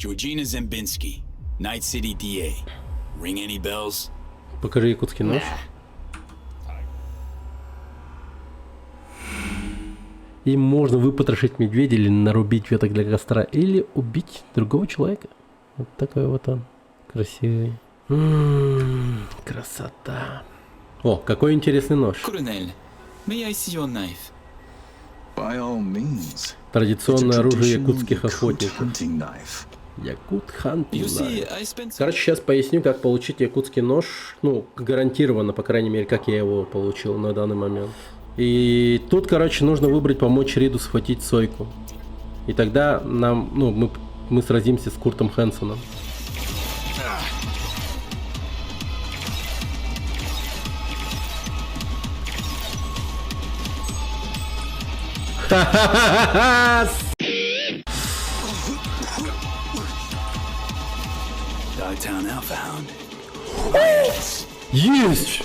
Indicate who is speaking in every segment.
Speaker 1: Georgina Zembinski, Night City DA. Ring any bells?
Speaker 2: Покажи якутский нож. Им можно выпотрошить медведя или нарубить веток для костра, или убить другого человека. Вот такой вот он. Красивый. Красота. О, какой интересный нож.
Speaker 1: Colonel, may I see your knife?
Speaker 3: By all means.
Speaker 2: Традиционное
Speaker 3: It's a
Speaker 2: оружие
Speaker 3: traditional
Speaker 2: якутских
Speaker 3: Yakut
Speaker 2: охотников.
Speaker 3: hunting knife.
Speaker 2: Якут хантинг.
Speaker 1: You see, I spent some...
Speaker 2: Короче, сейчас поясню, как получить якутский нож. Ну, гарантированно, по крайней мере, как я его получил на данный момент. И тут, короче, нужно выбрать помочь Риду схватить Сойку. И тогда нам, ну, мы сразимся с Куртом Хэнсоном.
Speaker 1: Dogtown Alphahound.
Speaker 2: Есть!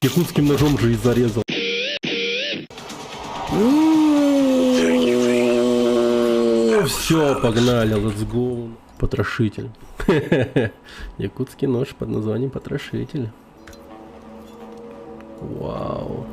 Speaker 2: Якутским ножом же и зарезал. Все, погнали, let's go. Потрошитель. Якутский нож под названием Потрошитель. Вау.